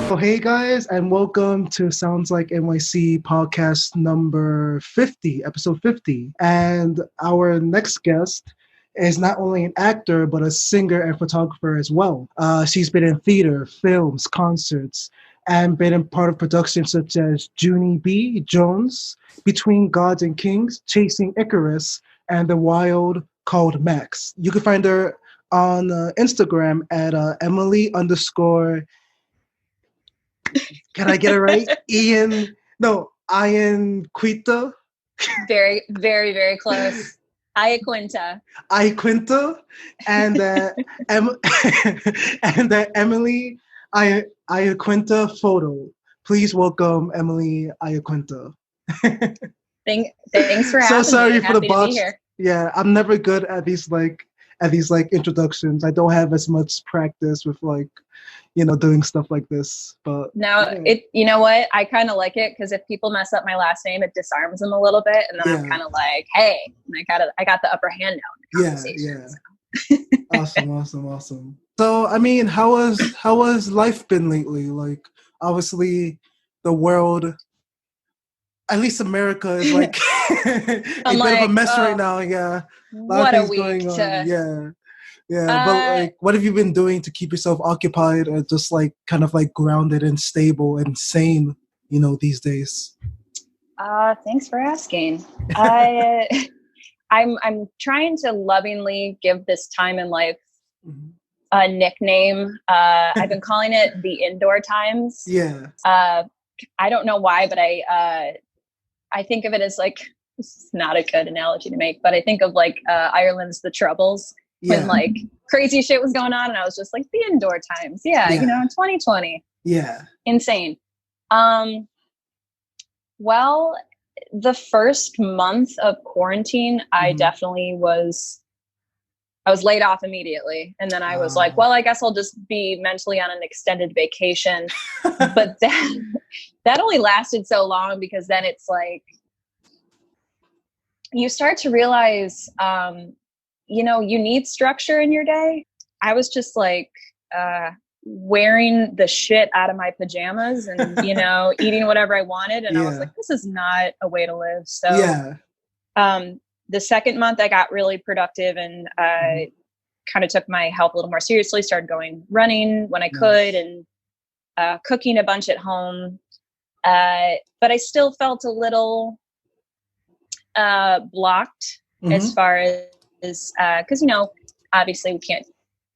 So, hey guys, and welcome to Sounds Like NYC podcast number 50, episode 50. And our next guest is not only an actor, but a singer and photographer as well. She's been in theater, films, concerts, and been in part of productions such as Junie B, Jones, Between Gods and Kings, Chasing Icarus, and The Wild Called Max. You can find her on Instagram at Emily underscore. Can I get it right? Iaquinta. Very, very, very close. Iaquinta. Iaquinta, and and Emily Ianquinta photo. Please welcome Emily Ianquinta. Thanks for having So sorry me. for the Happy to bots. be here. Yeah, I'm never good at these introductions. I don't have as much practice with doing stuff like this. But Now, yeah. you know what? I kind of like it because if people mess up my last name, it disarms them a little bit, and then I'm kind of like, hey, and I got the upper hand now in the conversation. Yeah. Awesome. So, I mean, how has life been lately? Like, obviously, the world, at least America, is like a bit of a mess right now. Yeah, what a week! Yeah. But what have you been doing to keep yourself occupied, or just kind of grounded and stable and sane? These days. Thanks for asking. I'm trying to lovingly give this time in life a nickname. I've been calling it the indoor times. Yeah. I don't know why, but I think of it as this is not a good analogy to make, but I think of Ireland's The Troubles when crazy shit was going on, and I was just like, the indoor times. Yeah. 2020. Yeah. Insane. Well, the first month of quarantine, I definitely I was laid off immediately. And then I was like, well, I guess I'll just be mentally on an extended vacation. But that only lasted so long, because then it's like, you start to realize, you need structure in your day. I was just wearing the shit out of my pajamas and, eating whatever I wanted. And I was like, this is not a way to live. So the second month I got really productive and kind of took my health a little more seriously, started going running when I could and cooking a bunch at home. But I still felt a little blocked as far as, because, obviously we can't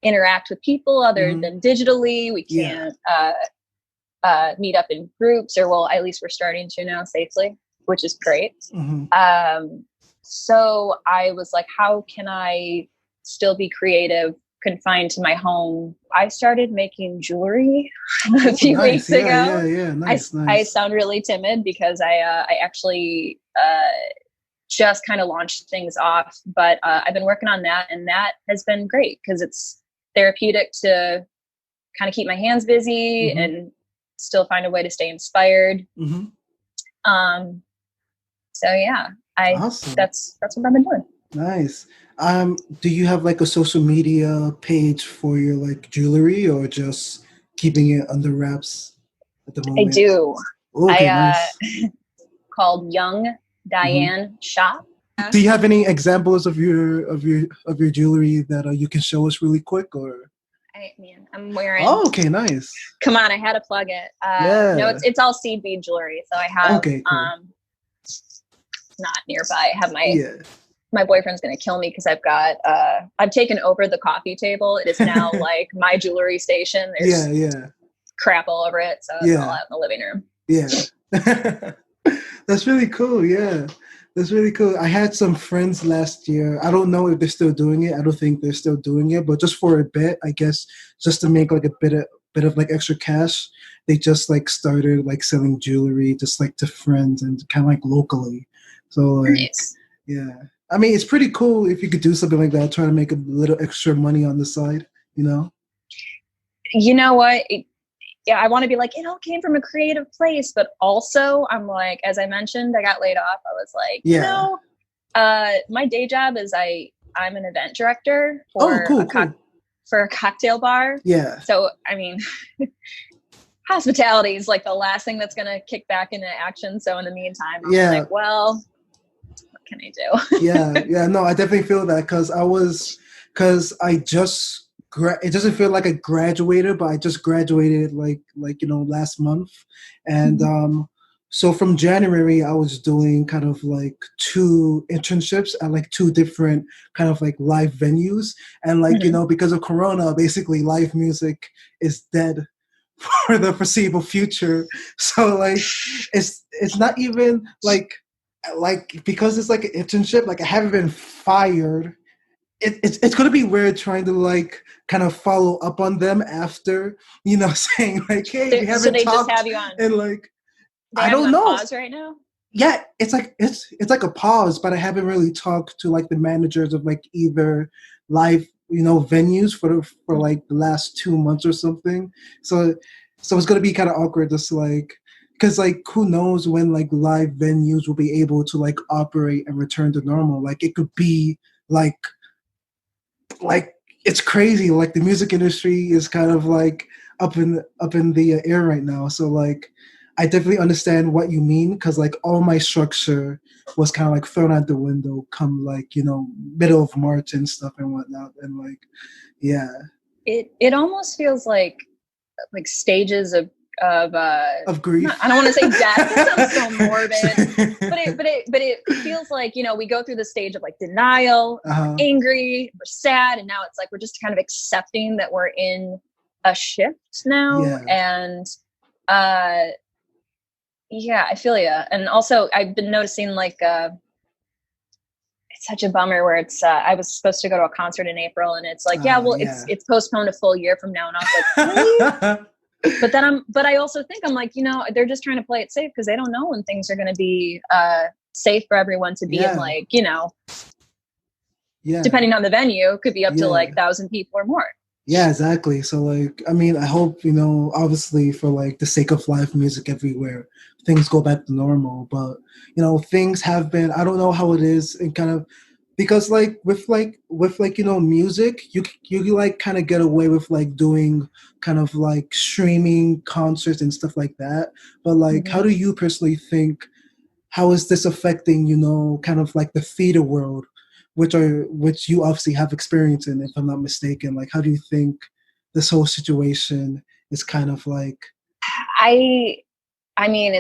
interact with people other than digitally. We can't meet up in groups, or well, at least we're starting to now safely, which is great. So I was like, how can I still be creative confined to my home? I started making jewelry a few weeks ago. Yeah. Nice. I sound really timid because I actually just kind of launched things off, but I've been working on that, and that has been great because it's therapeutic to kind of keep my hands busy and still find a way to stay inspired. So yeah, awesome. That's what I've been doing. Nice. Do you have a social media page for your jewelry, or just keeping it under wraps at the moment? I do. Okay, nice. Called Young Diane Shop. Do you have any examples of your jewelry that you can show us really quick, or? I'm wearing. Oh, okay, nice. Come on, I had to plug it. No, it's all seed bead jewelry. So I have. Okay, cool. Not nearby. I have my boyfriend's gonna kill me because I've taken over the coffee table. It is now my jewelry station. There's crap all over it, so it's all out in the living room. Yeah. That's really cool. Yeah. That's really cool. I had some friends last year. I don't know if they're still doing it. I don't think they're still doing it, but just for a bit, I guess, just to make a bit of extra cash, they just started selling jewelry just to friends and kind of locally. So nice. Yeah. I mean, it's pretty cool if you could do something like that, try to make a little extra money on the side, You know what? I want to be it all came from a creative place, but also I'm as I mentioned, I got laid off. I was my day job is I'm an event director for cool. for a cocktail bar. Yeah. So, I mean, hospitality is like the last thing that's going to kick back into action. So in the meantime, I'm like, well, what can I do? Yeah. No, I definitely feel that it doesn't feel like I graduated, but I just graduated like last month. And so from January, I was doing kind of like 2 internships at like 2 different kind of like live venues. And like, because of Corona, basically live music is dead for the foreseeable future. So like, it's not even like because it's like an internship, like I haven't been fired. It's going to be weird trying to like kind of follow up on them after, saying like, hey, we haven't they talked. Just have you on. And like, I don't know. Pause right now? Yeah, it's like a pause, but I haven't really talked to like the managers of like either live, venues for like the last 2 months or something. So it's going to be kind of awkward, just like, because like who knows when like live venues will be able to like operate and return to normal. Like it could be like it's crazy. Like the music industry is kind of like up in the air right now. So like I definitely understand what you mean, because like all my structure was kind of like thrown out the window come like middle of March and stuff and whatnot. And like it almost feels like stages of grief. I don't want to say death. It sounds so morbid, but it feels like we go through the stage of like denial, we're angry, we're sad, and now it's like we're just kind of accepting that we're in a shift now. And I feel you. And also I've been noticing like it's such a bummer where it's I was supposed to go to a concert in April, and it's like it's postponed a full year from now, and I was like, really? But I also think I'm like, they're just trying to play it safe because they don't know when things are going to be safe for everyone to be in, like, depending on the venue, it could be up to like 1,000 people or more. Yeah, exactly. So like, I mean, I hope, obviously for like the sake of live music everywhere, things go back to normal. But, things have been, I don't know how it is, and kind of, because like with music, you like kind of get away with like doing kind of like streaming concerts and stuff like that. But like, how do you personally think, how is this affecting, kind of like the theater world, which you obviously have experience in, if I'm not mistaken? Like, how do you think this whole situation is kind of like? I mean,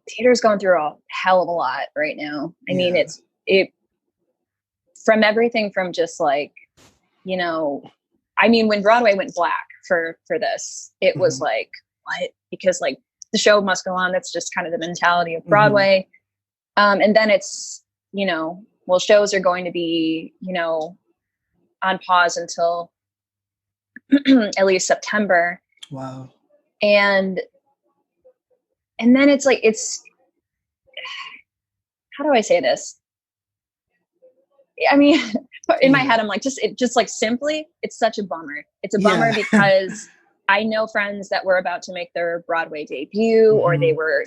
theater's going through a hell of a lot right now. I mean, it from everything from just like, I mean, when Broadway went black for this, it was like, what? Because like the show must go on. That's just kind of the mentality of Broadway. And then it's, well, shows are going to be, on pause until at least September. Wow. And then it's like, how do I say this? I mean, in my head, I'm like, just like simply, it's such a bummer. It's a bummer because I know friends that were about to make their Broadway debut, or they were,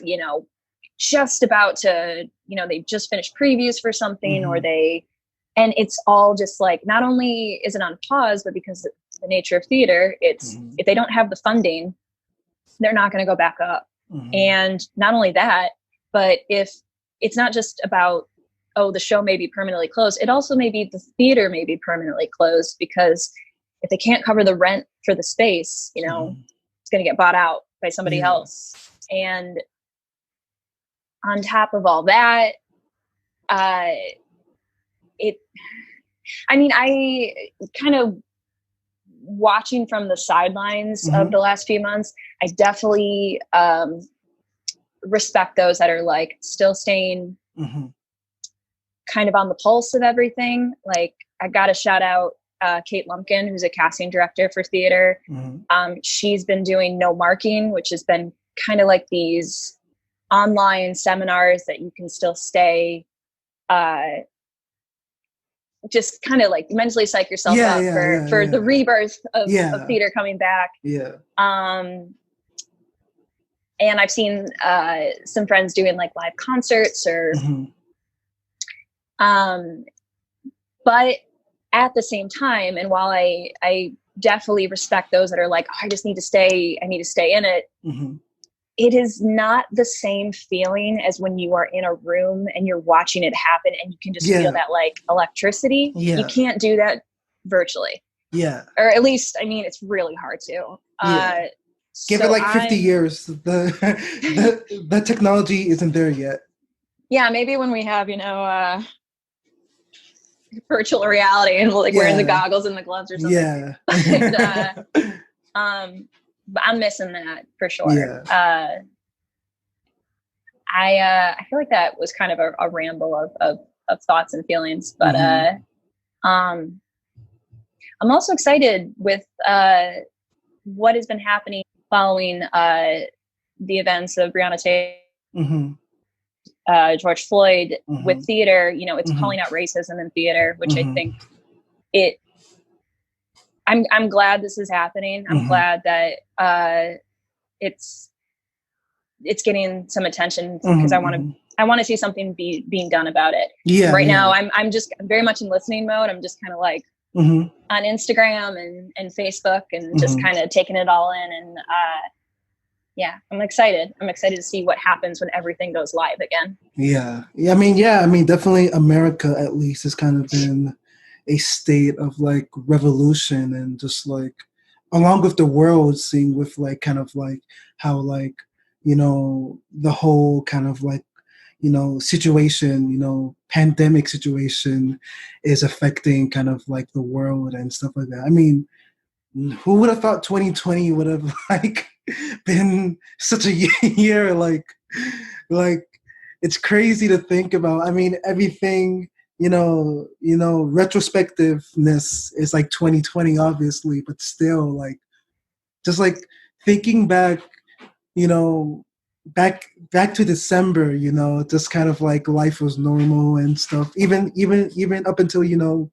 just about to, they just finished previews for something, and it's all just like, not only is it on pause, but because of the nature of theater, it's, if they don't have the funding, they're not going to go back up. And not only that, but if it's not just about, oh, the show may be permanently closed, it also may be the theater may be permanently closed, because if they can't cover the rent for the space, it's going to get bought out by somebody else. And on top of all that, I kind of watching from the sidelines of the last few months, I definitely respect those that are like still staying kind of on the pulse of everything. Like, I got to shout out Kate Lumpkin, who's a casting director for theater. She's been doing no marking, which has been kind of like these online seminars that you can still stay just kind of like mentally psych yourself up for the rebirth of theater coming back. And I've seen some friends doing like live concerts or but at the same time, and while I definitely respect those that are like, oh, I need to stay in it. Mm-hmm. It is not the same feeling as when you are in a room and you're watching it happen and you can just feel that like electricity. Yeah. You can't do that virtually. Yeah. Or at least, I mean, it's really hard to. Yeah. Give it like 50 years. The technology isn't there yet. Yeah, maybe when we have, virtual reality and we're wearing the goggles and the gloves or something. Yeah. But I'm missing that for sure. Yeah. I feel like that was kind of a ramble of thoughts and feelings, but I'm also excited with what has been happening following the events of Breonna Taylor, George Floyd with theater. It's calling out racism in theater, which I think I'm glad this is happening. I'm glad that it's getting some attention because I want to see something being done about it. Yeah. Right now, I'm just very much in listening mode. I'm just kind of like on Instagram and Facebook and just kind of taking it all in. And I'm excited. I'm excited to see what happens when everything goes live again. Yeah. I mean, definitely America at least has kind of been a state of like revolution and just like along with the world, seeing with like kind of like how like the whole kind of like situation, pandemic situation is affecting kind of like the world and stuff like that. I mean, who would have thought 2020 would have like been such a year? Like it's crazy to think about. I mean, everything retrospectiveness is like 2020, obviously, but still, like, just like thinking back, back to December, just kind of like life was normal and stuff. Even up until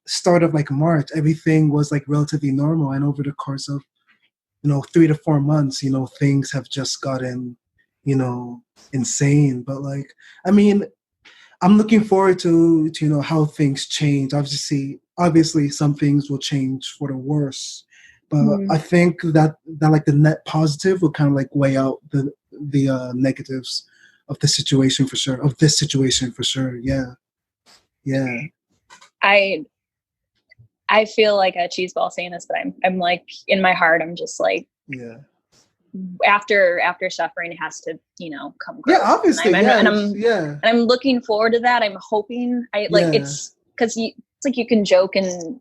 start of like March, everything was like relatively normal, and over the course of 3 to 4 months, things have just gotten insane. But like, I mean, I'm looking forward to how things change. Obviously some things will change for the worse, but I think that like the net positive will kind of like weigh out the negatives of the situation for sure. Of this situation for sure. Yeah. I feel like a cheeseball saying this, but I'm like, in my heart, I'm just like, after suffering has to come growth. Yeah, obviously. And I'm looking forward to that. I'm hoping it's because it's like you can joke and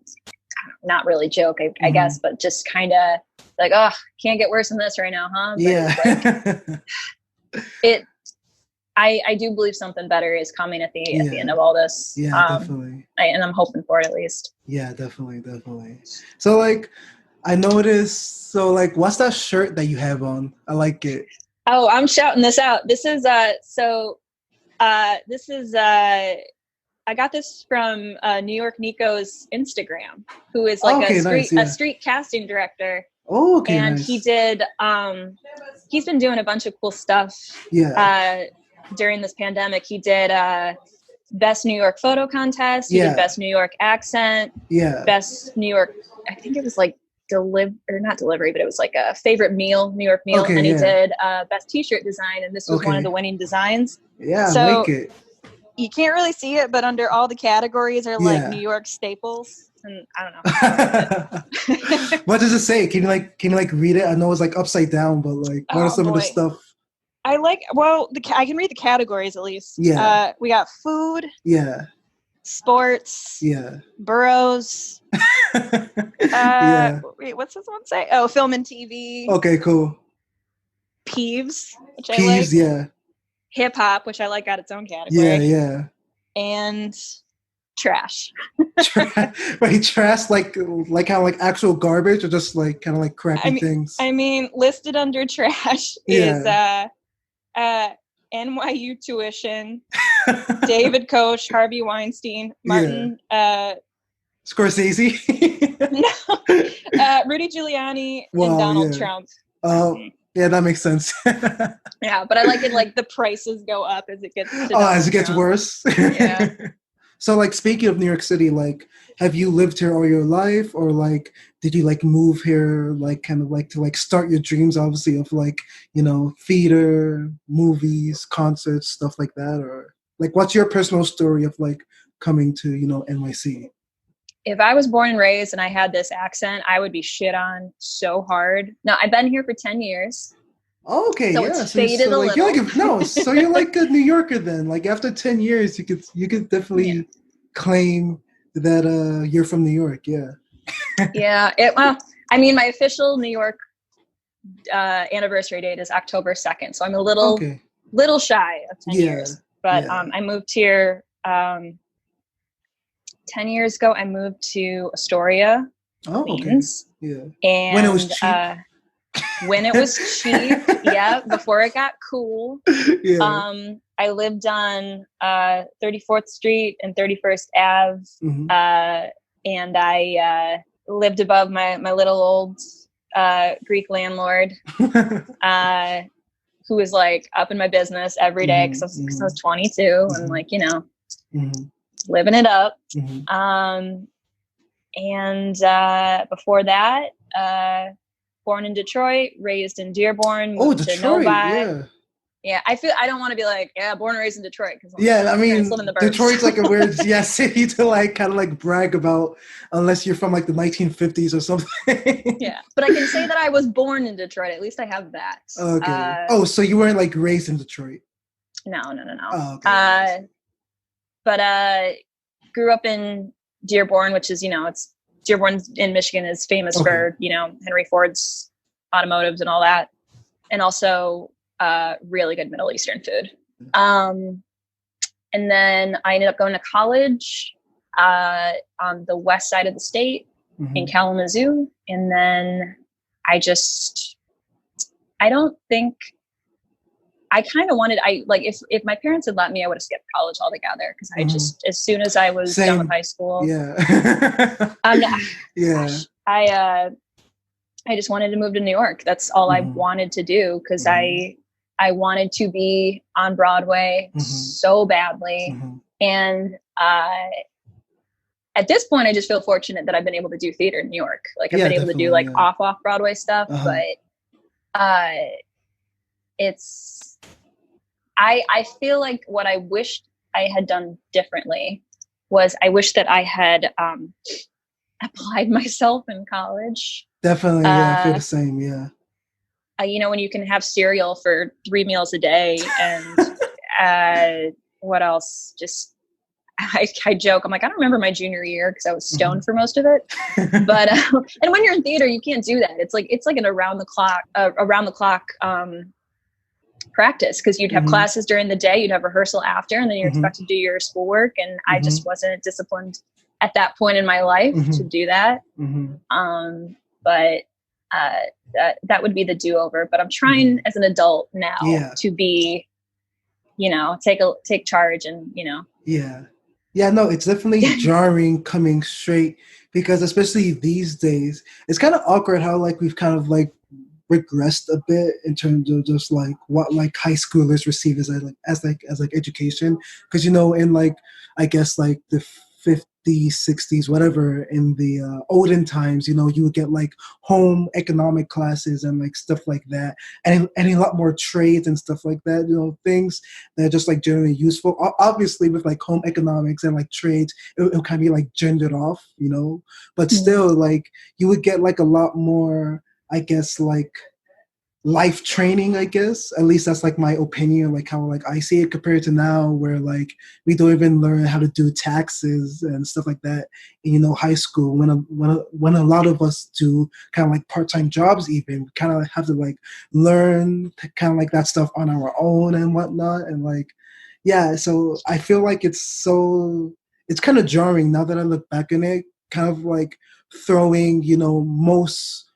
not really joke, I guess, but just kind of like, oh, can't get worse than this right now, huh? But I do believe something better is coming at the end of all this. Yeah, definitely. And I'm hoping for it at least. Yeah, definitely. So like, I noticed. So like, what's that shirt that you have on? I like it. Oh, I'm shouting this out. This is I got this from New York Nico's Instagram, who is like a street casting director. Oh, okay. And nice. he did. He's been doing a bunch of cool stuff. Yeah. During this pandemic, he did Best New York Photo Contest. He did Best New York Accent. Yeah. Best New York. I think it was like not delivery, but it was like a favorite meal, New York meal. And he did Best T-shirt design, and this was one of the winning designs. Yeah, so I like it. You can't really see it, but under all the categories are like New York staples. And I don't know. What does it say? Can you read it? I know it's like upside down, but like, what are some of the stuff? I can read the categories at least. Yeah. We got food. Yeah. Sports. Yeah. Boroughs. Wait, what's this one say? Oh, film and TV. Okay, cool. Peeves, which I like. Peeves, yeah. Hip hop, which I like, got its own category. Yeah. And trash. Wait, trash like kind of like actual garbage, or just like kind of like crappy things? I mean, listed under trash is NYU tuition, David Koch, Harvey Weinstein, Martin Scorsese, Rudy Giuliani, and Donald Trump. Yeah, that makes sense. Yeah, but I like it like the prices go up as it gets to as it gets worse. Yeah. So like speaking of New York City, like have you lived here all your life, or like did you like move here like kind of like to like start your dreams, obviously, of like, you know, theater, movies, concerts, stuff like that? Or like what's your personal story of like coming to, you know, NYC? If I was born and raised and I had this accent, I would be shit on so hard. No, I've been here for 10 years. Oh, okay, so yeah. it's faded So a like little. you're like no, so you're like a New Yorker then. Like after 10 years you could definitely claim that you're from New York, yeah. Yeah. Well, I mean, my official New York anniversary date is October 2nd. So I'm a little shy of 10 years. But I moved here 10 years ago. I moved to Astoria, Queens. Okay. Yeah. And when it was cheap. When it was cheap, yeah, before it got cool. Yeah. I lived on 34th Street and 31st Ave, and I lived above my little old Greek landlord, who was like up in my business every day because I was 22 and like, you know, living it up. And before that, born in Detroit, raised in Dearborn, moved to Novi. Yeah, I don't want to be like, yeah, born and raised in Detroit. I mean, Detroit's like a weird city to like kind of like brag about, unless you're from like the 1950s or something. Yeah, but I can say that I was born in Detroit. At least I have that. Okay. So you weren't like raised in Detroit? No. Oh, okay. But grew up in Dearborn, which is, you know, it's Dearborn in Michigan is famous for, you know, Henry Ford's automotives and all that. And also really good Middle Eastern food. And then I ended up going to college on the west side of the state in Kalamazoo. And then I don't think I kind of wanted, if my parents had let me, I would have skipped college altogether. Cause I just, as soon as I was done with high school, I just wanted to move to New York. That's all I wanted to do. Cause I wanted to be on Broadway so badly. And, at this point, I just feel fortunate that I've been able to do theater in New York. Like I've been able to do like off Broadway stuff, but, I feel like what I wished I had done differently was I wish that I had applied myself in college. Definitely, I feel the same, yeah. You know, when you can have cereal for 3 meals a day and what else? Just, I joke. I'm like, I don't remember my junior year because I was stoned for most of it. But and when you're in theater, you can't do that. It's like an around the clock practice, because you'd have classes during the day, you'd have rehearsal after, and then you're expected to do your schoolwork. And I just wasn't disciplined at that point in my life to do that. But that would be the do-over. But I'm trying as an adult now to be, you know, take charge and, you know. No, it's definitely jarring coming straight, because especially these days, it's kind of awkward how like we've kind of like regressed a bit in terms of just like what like high schoolers receive as education. Because, you know, in like, I guess like the 50s, 60s, whatever, in the olden times, you know, you would get like home economic classes and like stuff like that, and a lot more trades and stuff like that, you know, things that are just like generally useful. Obviously with like home economics and like trades, it'll kind of be like gendered off, you know, but still like you would get like a lot more, I guess, like life training, I guess. At least that's like my opinion, like how like I see it compared to now, where like we don't even learn how to do taxes and stuff like that in, you know, high school, when a lot of us do kind of like part-time jobs, even kind of have to like learn kind of like that stuff on our own and whatnot. And like, so I feel like it's kind of jarring now that I look back in it, kind of like throwing, you know, most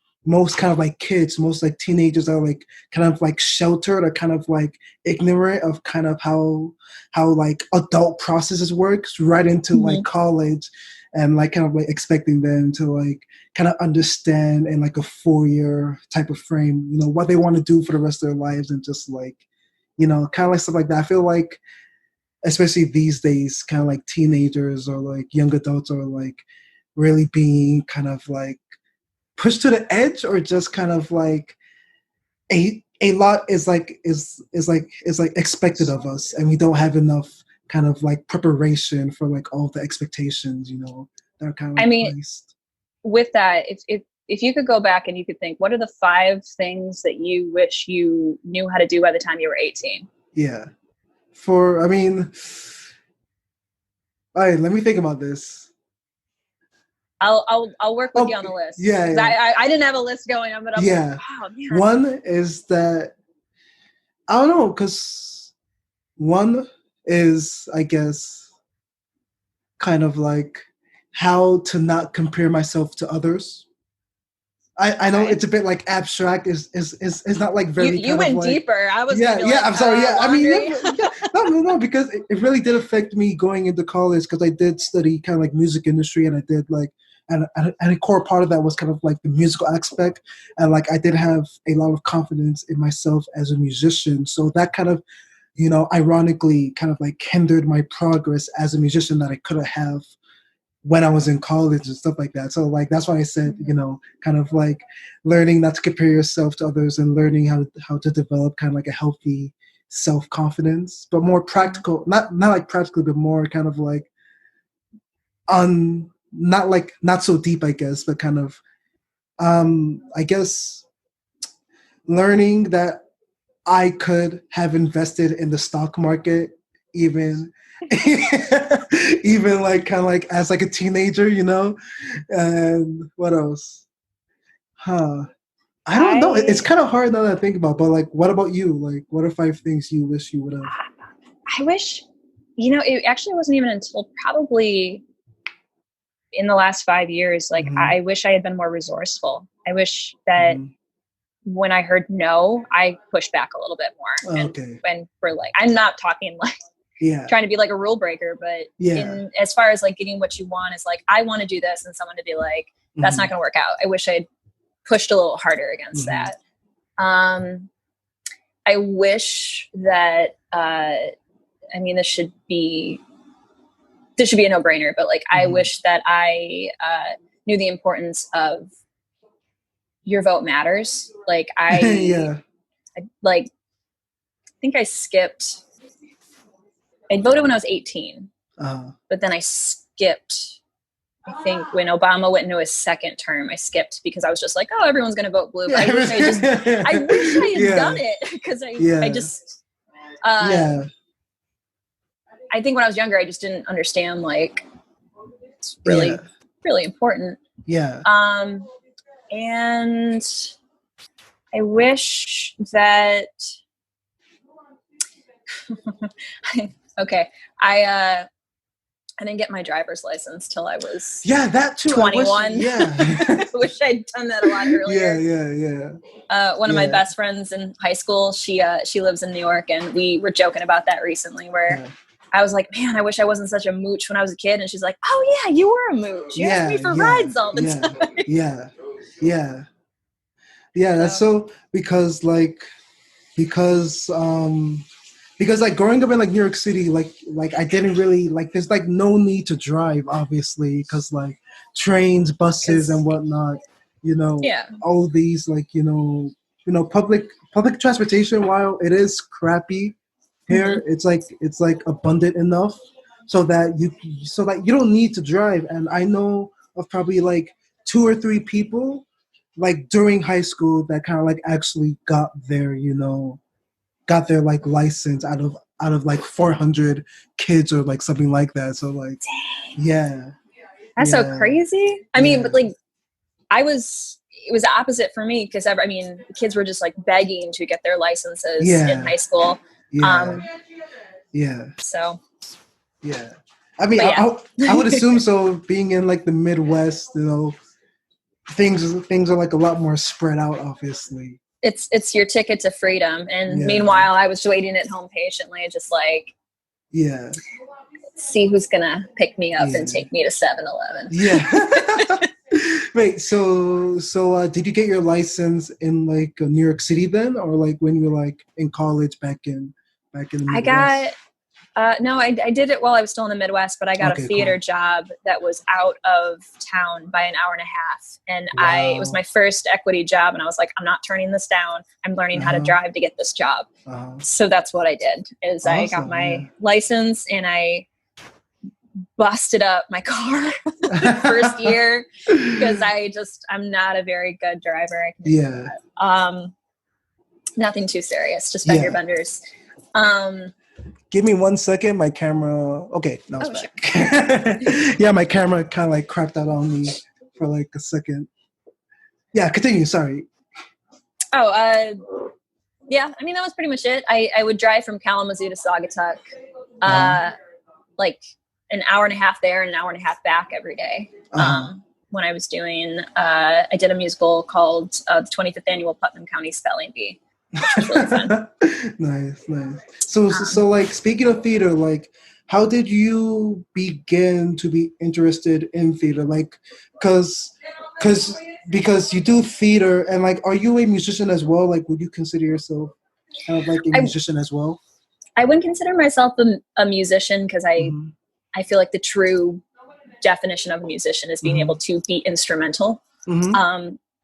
kind of like kids, most like teenagers are like kind of like sheltered or kind of like ignorant of kind of how like adult processes works right into like college, and like kind of like expecting them to like kind of understand in like a 4-year type of frame, you know, what they want to do for the rest of their lives, and just like, you know, kind of like stuff like that. I feel like especially these days, kind of like teenagers or like young adults are like really being kind of like pushed to the edge, or just kind of like a lot is like expected of us, and we don't have enough kind of like preparation for like all the expectations, you know, that are kind of like placed. With that, if you could go back and you could think, what are the 5 things that you wish you knew how to do by the time you were 18? Yeah. All right, let me think about this. I'll work with you on the list. Yeah, yeah. I didn't have a list going on, but I'm like, wow, man. One is that, I don't know, because one is, I guess, kind of like how to not compare myself to others. I know it's a bit like abstract. Is not like very. You went like, deeper. I was. I'm sorry. Yeah, I mean, no, because it really did affect me going into college, because I did study kind of like music industry, and I did like, and a core part of that was kind of like the musical aspect, and like I did have a lot of confidence in myself as a musician. So that kind of, you know, ironically, kind of like hindered my progress as a musician that I could have when I was in college and stuff like that. So like, that's why I said, you know, kind of like learning not to compare yourself to others, and learning how to develop kind of like a healthy self-confidence, but more practical, not like practically, but more kind of like not so deep, I guess, but kind of, I guess learning that I could have invested in the stock market, even like kind of like as like a teenager, you know. And what else? I don't know. It's kind of hard now that I think about, but like, what about you? Like, what are 5 things you wish you would have? I wish, you know, it actually wasn't even until probably in the last 5 years, like, I wish I had been more resourceful. I wish that when I heard no, I pushed back a little bit more. And for like, I'm not talking like, trying to be like a rule breaker, but as far as like getting what you want, is like, I want to do this, and someone to be like, that's not going to work out. I wish I'd pushed a little harder against that. I wish that, I mean, this should be a no-brainer, but like, I wish that I knew the importance of your vote matters. Like I think I voted when I was 18, but then I skipped. I think when Obama went into his second term, I skipped because I was just like, oh, everyone's going to vote blue. But I wish I had done it, because I think when I was younger, I just didn't understand, like, it's really, really important. Yeah. And I wish that, I didn't get my driver's license till I was that too. 21. I wish I'd done that a lot earlier. One of my best friends in high school, she lives in New York, and we were joking about that recently, where I was like, man, I wish I wasn't such a mooch when I was a kid. And she's like, oh yeah, you were a mooch. You asked me for rides all the time. That's so, because like growing up in like New York City, like I didn't really like, there's like no need to drive, obviously, because like trains, buses, and whatnot, you know, all these like, you know, public transportation, while it is crappy here, it's like abundant enough so that you don't need to drive. And I know of probably like 2 or 3 people like during high school that kind of like actually got their like license out of like 400 kids or like something like that. So like, that's so crazy. I mean, but like, it was the opposite for me, because the kids were just like begging to get their licenses in high school. So I mean, I would assume so, being in like the Midwest, you know, things are like a lot more spread out, obviously. It's your ticket to freedom. And meanwhile, I was waiting at home patiently, just like, see who's gonna pick me up and take me to 7-Eleven. Wait, so did you get your license in like New York City then, or like when you were like in college back in the Midwest? No, I did it while I was still in the Midwest, but I got a theater job that was out of town by an hour and a half. And it was my first equity job. And I was like, I'm not turning this down. I'm learning how to drive to get this job. So that's what I did is I got my license and I busted up my car the first year because I'm not a very good driver. Nothing too serious, just fender benders. Give me 1 second. My camera. Okay, now it's back. Yeah, my camera kind of like crapped out on me for like a second. Yeah, continue. Sorry. Yeah. I mean, that was pretty much it. I would drive from Kalamazoo to Saugatuck, like an hour and a half there and an hour and a half back every day. When I was doing, I did a musical called the 25th Annual Putnam County Spelling Bee. Which was really fun. Nice. So like speaking of theater, like how did you begin to be interested in theater? Like, because you do theater, and like, are you a musician as well? Like, would you consider yourself kind of like a musician as well? I wouldn't consider myself a musician because I feel like the true definition of a musician is being able to be instrumental.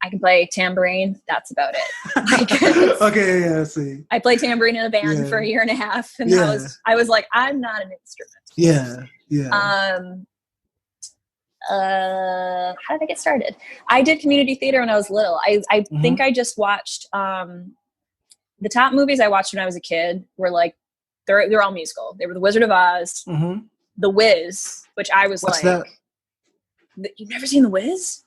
I can play tambourine. That's about it. Okay, yeah, I see. I played tambourine in a band for a year and a half, and I was like, I'm not an instrument. How did I get started? I did community theater when I was little. I think I just watched the top movies I watched when I was a kid were like they're all musical. They were The Wizard of Oz, The Wiz, which I was What's that? You've never seen The Wiz?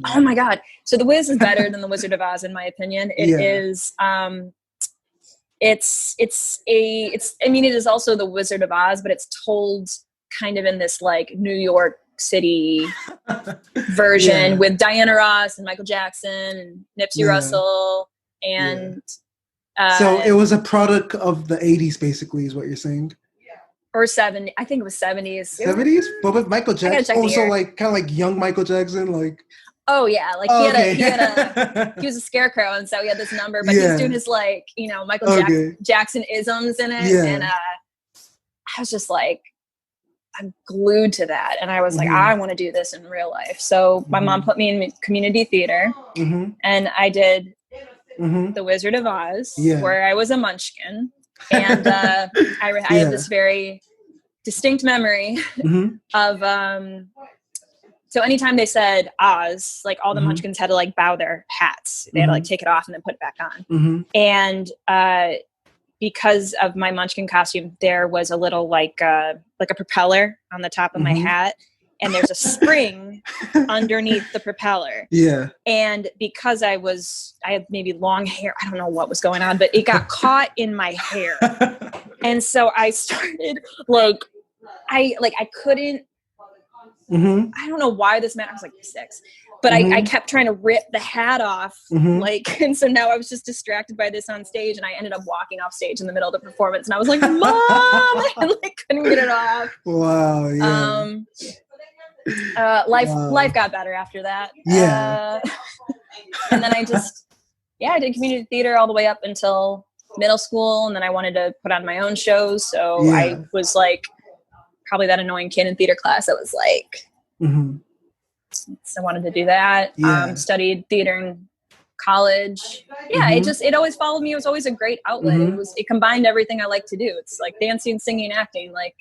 Oh my God. So The Wiz is better than The Wizard of Oz, in my opinion. It is, I mean, it is also The Wizard of Oz, but it's told kind of in this like New York City version with Diana Ross and Michael Jackson and Nipsey Russell. And, so it was a product of the 80s, basically, is what you're saying? Or 70, I think it was 70s. 70s? But with Michael Jackson? Also, like, kind of like young Michael Jackson, like... Oh yeah, like he was a scarecrow, and so he had this number, but he's doing his like Michael Jackson isms in it, and I was just like, I'm glued to that, and I was like, I want to do this in real life. So my mom put me in community theater, and I did The Wizard of Oz, where I was a munchkin, and I have this very distinct memory of. So anytime they said Oz, like all the munchkins had to like bow their hats. They had to like take it off and then put it back on. And because of my munchkin costume, there was a little like a propeller on the top of my hat. And there's a spring underneath the propeller. And because I had maybe long hair, I don't know what was going on, but it got caught in my hair. And so I started I couldn't, I don't know why this meant I was like 6, but I kept trying to rip the hat off, and so now I was just distracted by this on stage, and I ended up walking off stage in the middle of the performance, and I was like, Mom, and like couldn't get it off. Wow, life got better after that. And then I did community theater all the way up until middle school, and then I wanted to put on my own shows, so I was like probably that annoying kid in theater class that was like, so I wanted to do that. Studied theater in college. It always followed me. It was always a great outlet. It combined everything I like to do. It's like dancing, singing, acting. Like,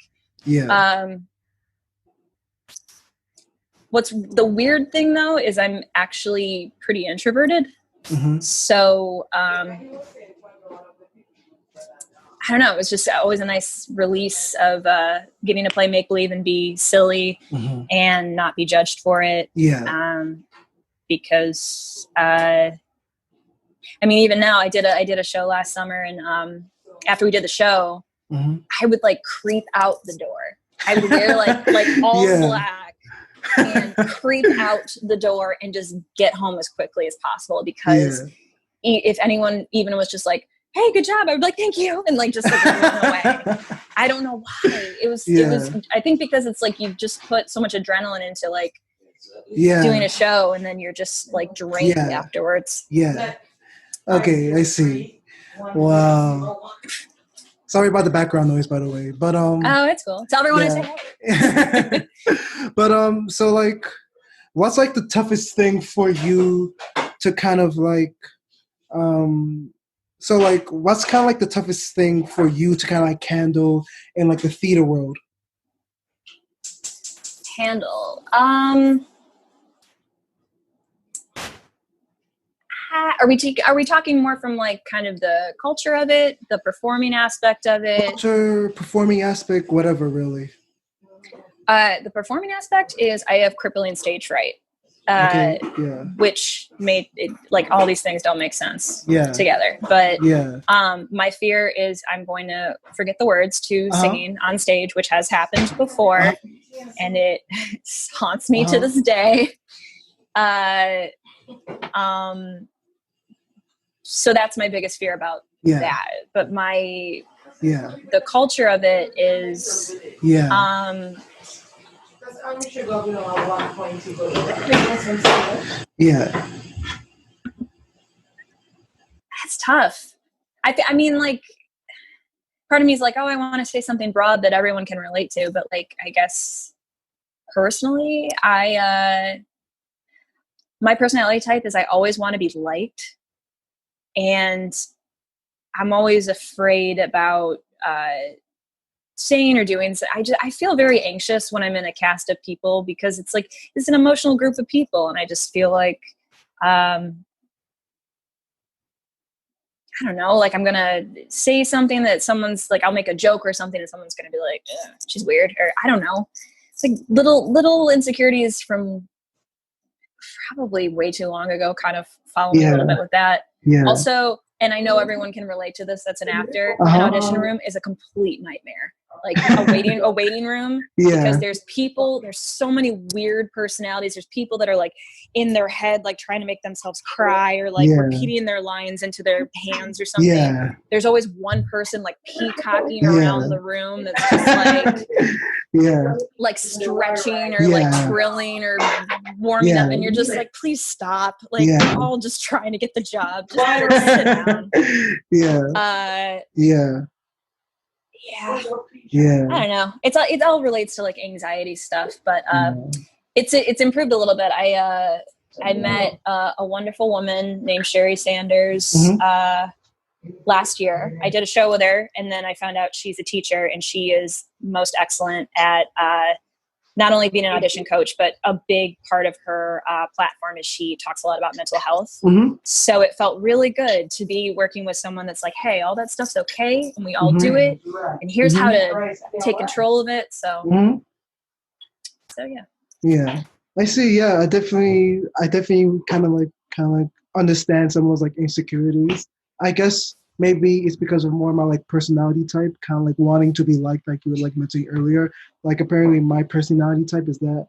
what's the weird thing though is I'm actually pretty introverted. So, I don't know. It was just always a nice release of getting to play make believe and be silly and not be judged for it. Because I mean, even now, I did a show last summer, and after we did the show, I would like creep out the door. I would wear like all black and creep out the door and just get home as quickly as possible. Because if anyone even was just like, hey, good job, I would be like, thank you, and like just like run away. I don't know why. It was I think because it's like you just put so much adrenaline into like doing a show, and then you're just like drained afterwards. Okay, I see. Wow. Sorry about the background noise, by the way. But oh, it's cool. Tell everyone I say hey. But so like, what's like the toughest thing for you to kind of like, so like, what's kind of like the toughest thing for you to kind of like handle in like the theater world? Handle. Are we talking more from like kind of the culture of it, the performing aspect of it? Culture, performing aspect, whatever, really. The performing aspect is I have crippling stage fright, which made it like all these things don't make sense together. But my fear is I'm going to forget the words to singing on stage, which has happened before, and it haunts me to this day. So that's my biggest fear about that. But the culture of it is that's tough. I mean, like, part of me is like, oh, I want to say something broad that everyone can relate to, but like, I guess personally, my personality type is I always want to be liked. And I'm always afraid about saying or doing. I feel very anxious when I'm in a cast of people because it's like it's an emotional group of people, and I just feel like I don't know, like I'm gonna say something that someone's like, I'll make a joke or something, and someone's gonna be like, she's weird, or I don't know. It's like little insecurities from probably way too long ago, kind of follow me a little bit with that. Also, and I know everyone can relate to this, that's an actor, an audition room is a complete nightmare. Like a waiting room, because there's so many weird personalities. There's people that are like in their head, like trying to make themselves cry, or like repeating their lines into their hands or something. There's always one person like peacocking around the room that's just like stretching or like trilling or warming up, and you're just like, please stop. Like we're all just trying to get the job. Just sit down. I don't know. It all relates to like anxiety stuff, but it's improved a little bit. I met a wonderful woman named Sherry Sanders last year. I did a show with her, and then I found out she's a teacher, and she is most excellent at not only being an audition coach, but a big part of her platform is she talks a lot about mental health. So it felt really good to be working with someone that's like, hey, all that stuff's okay, and we all do it, and here's how to take control of it. So, I see. I definitely kind of like understand some of those like insecurities. I guess maybe it's because of more of my like personality type, kind of like wanting to be liked, like you were like mentioning earlier. Like apparently my personality type is that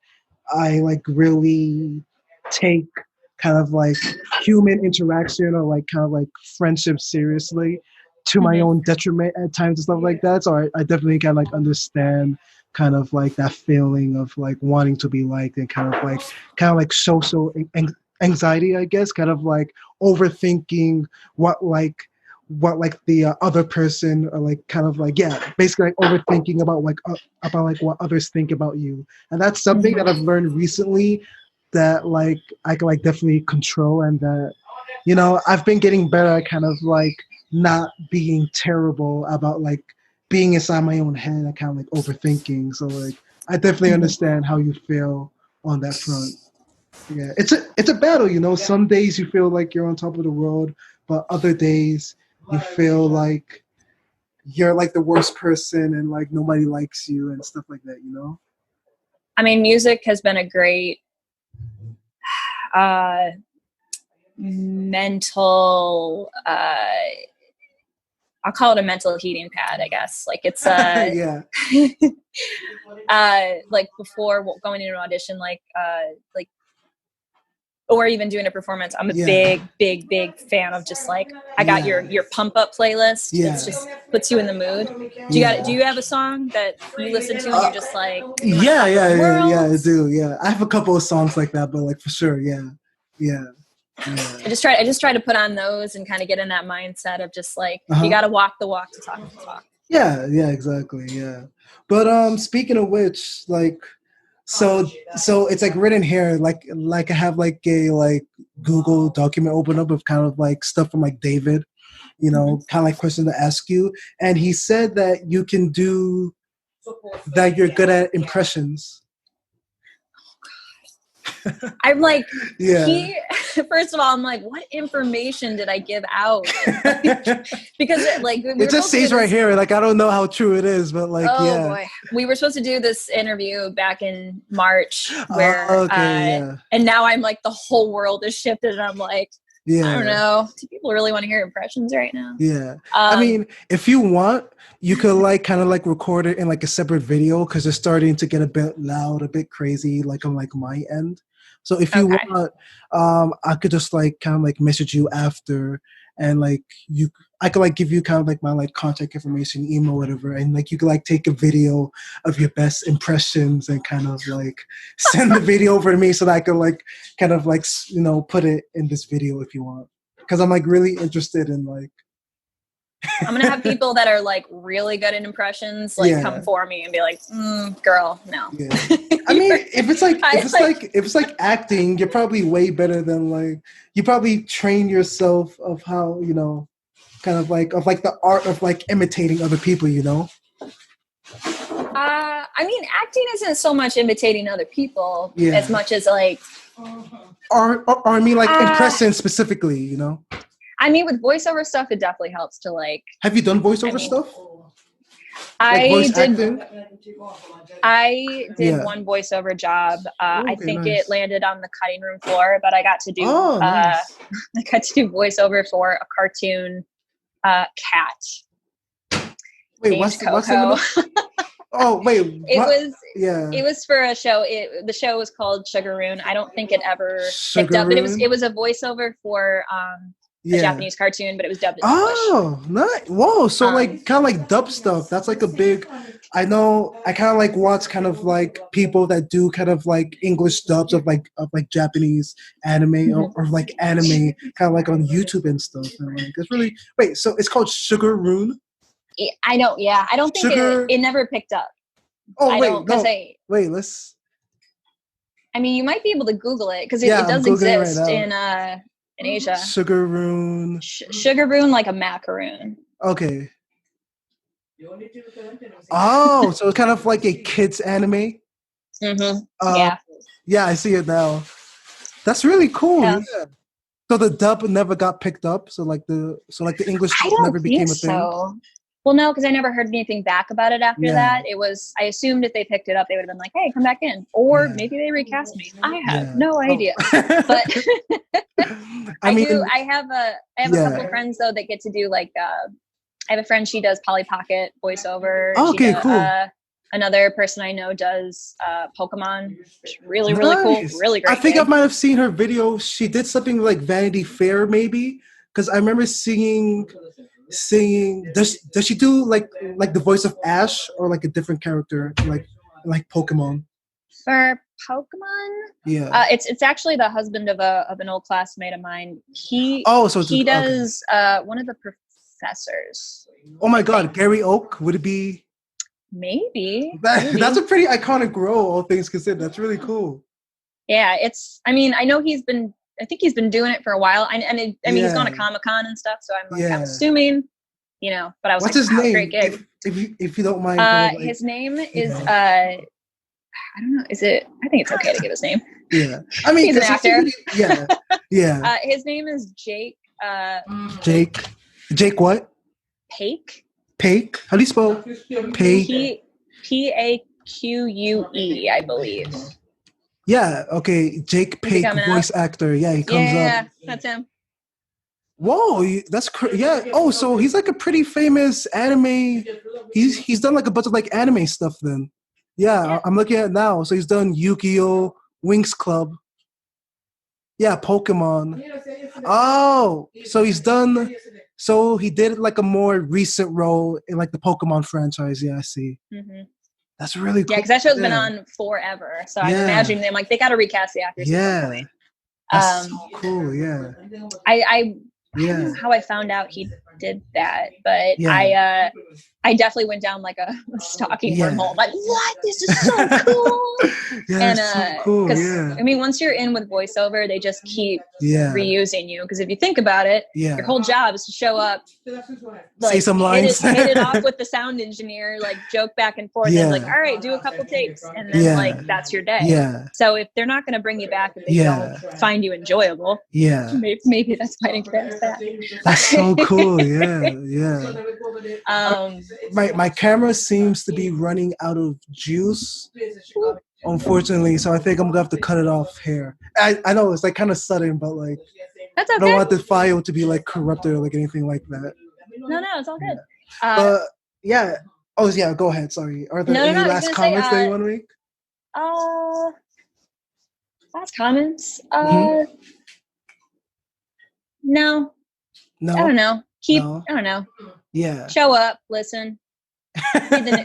I like really take kind of like human interaction or like kind of like friendship seriously to my own detriment at times and stuff like that. So I definitely kind of like understand kind of like that feeling of like wanting to be liked and kind of like social anxiety, I guess, kind of like overthinking what the other person, or like kind of like basically like overthinking about like what others think about you. And that's something that I've learned recently that like I can like definitely control, and that, you know, I've been getting better at kind of like not being terrible about like being inside my own head and kind of like overthinking. So like I definitely understand how you feel on that front. Yeah, it's a battle, you know. Some days you feel like you're on top of the world, but other days you feel like you're like the worst person and like nobody likes you and stuff like that, you know? I mean, music has been a great mental, I'll call it a mental heating pad, I guess. Like it's like before going into an audition, like or even doing a performance, I'm a big fan of just like, I got your pump up playlist. It's just puts you in the mood. Do you have a song that you listen to and you're just like, I do. Yeah, I have a couple of songs like that, but like for sure, I just try to put on those and kind of get in that mindset of just like, you got to walk the walk to talk the talk. Yeah, exactly. Yeah. But speaking of which, like, so it's like written here, like I have like a like Google document open up of kind of like stuff from like David, kind of like question to ask you, and he said that you can do that. You're good at impressions. I'm like, first of all, I'm like, what information did I give out? Because like it just says right here, like I don't know how true it is, but like boy, we were supposed to do this interview back in March where and now I'm like, the whole world is shifted, and I'm like, I don't know, do people really want to hear impressions right now? I mean, if you want, you could like kind of like record it in like a separate video, because it's starting to get a bit loud, a bit crazy, like on like my end. So if you want, I could just like kind of like message you after, and like I could like give you kind of like my like contact information, email, whatever, and like you could like take a video of your best impressions and kind of like send the video over to me so that I could like kind of like put it in this video if you want, because I'm like really interested in like. I'm gonna have people that are like really good at impressions like come for me and be like, girl, no. I mean, if it's like acting, you're probably way better than like, you probably train yourself of how, kind of like the art of like imitating other people, I mean, acting isn't so much imitating other people as much as like or I mean like impressing specifically, I mean, with voiceover stuff, it definitely helps to like. Have you done voiceover stuff? I did one voiceover job. I think it landed on the cutting room floor, but I got to do I got to do voiceover for a cartoon cat. Wait, what's the Oh wait, it was for a show. The show was called Sugaroon. I don't think it ever picked up, but it was a voiceover for a Japanese cartoon, but it was dubbed in English. Oh, nice. Whoa. So like kind of like dub stuff. That's like a big, I know I kind of like watch kind of like people that do kind of like English dubs of like Japanese anime or like anime kind of like on YouTube and stuff. And like it's really, wait, so it's called Sugaroon? I know, yeah. I don't think it never picked up. Oh, wait, let's. I mean, you might be able to Google it because it does exist in Asia. Sugaroon. Sugaroon, like a macaroon. Okay. Oh, so it's kind of like a kids anime. Yeah, I see it now. That's really cool. Yeah. So the dub never got picked up. So like the English never became a thing. Well, no, because I never heard anything back about it after that. It was, I assumed if they picked it up, they would have been like, "Hey, come back in," or maybe they recast me. I have no idea. But I have a couple friends though that get to do like. I have a friend, she does Polly Pocket voiceover. Okay, cool. Another person I know does Pokemon. Really cool. Really great. I think I might have seen her video. She did something like Vanity Fair, maybe, because I remember singing. Does she do like the voice of Ash or like a different character like Pokemon? For Pokemon, it's actually the husband of an old classmate of mine. He does one of the professors. Oh my God, Gary Oak, would it be? Maybe. That's a pretty iconic role, all things considered. That's really cool. Yeah, I mean, I know I think he's been doing it for a while. I mean, he's gone to Comic-Con and stuff, so I'm like, I'm assuming, but I was What's his name? Great gig. If you don't mind. His name is, I don't know, I think it's okay to give his name. Yeah. I mean, he's an actor. Yeah. His name is Jake. Jake what? Pake. Pake? How do you spell Pake? P-A-Q-U-E, I believe. Yeah, okay. Jake Pake, voice actor. Yeah, he comes up. Yeah, that's him. Whoa, that's yeah. Oh, so he's like a pretty famous anime. He's done like a bunch of like anime stuff then. Yeah, I'm looking at it now. So he's done Yukio, Winx Club. Yeah, Pokemon. Oh, so he did like a more recent role in like the Pokemon franchise. Yeah, I see. Mm-hmm. That's really cool. Yeah, because that show's been on forever. So I'm imagining them like they got to recast the actors. Yeah, that's so cool. Yeah, I don't know how I found out he did that, but I I definitely went down like a stalking wormhole. Like, what? This is so cool. And so cool. Yeah. I mean, once you're in with voiceover, they just keep reusing you. Because if you think about it, your whole job is to show up, like, say some lines, hit it off with the sound engineer, like joke back and forth, and like, all right, do a couple takes, and then like that's your day. Yeah. So if they're not going to bring you back, if they don't find you enjoyable, maybe that's fighting fast back. That's so cool. Yeah. My camera seems to be running out of juice, unfortunately, so I think I'm gonna have to cut it off here. I know it's like kind of sudden, but like that's okay. I don't want the file to be like corrupted or like anything like that. No, it's all good. But yeah. Oh yeah, go ahead. Sorry. Are there any last comments that you want to make? Last comments. No. I don't know. I don't know. Yeah. Show up, listen,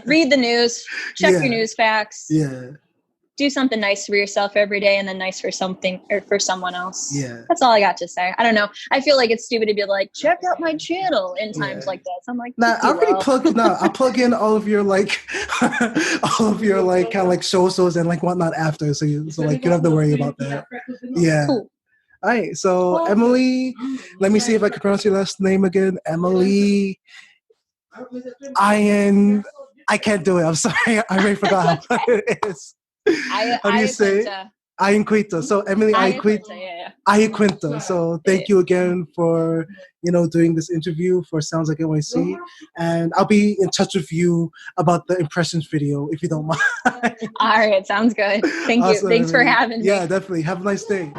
read the news, check your news facts. Yeah. Do something nice for yourself every day, and then nice for something or for someone else. Yeah. That's all I got to say. I don't know. I feel like it's stupid to be like, check out my channel in times like that. So I'm like, I plug in all of your like all of your like kind of like socials and like whatnot after, so like you don't have to worry about that. Yeah. Cool. All right. So Emily, let me see if I can pronounce your last name again. Emily I can't do it. I'm sorry. I already forgot how it is. How do you say it? Ianquinta. So Emily Ianquinta. So thank you again for doing this interview for Sounds Like NYC, and I'll be in touch with you about the impressions video if you don't mind. All right, sounds good. Thank you. Thanks for having me. Yeah, definitely. Have a nice day.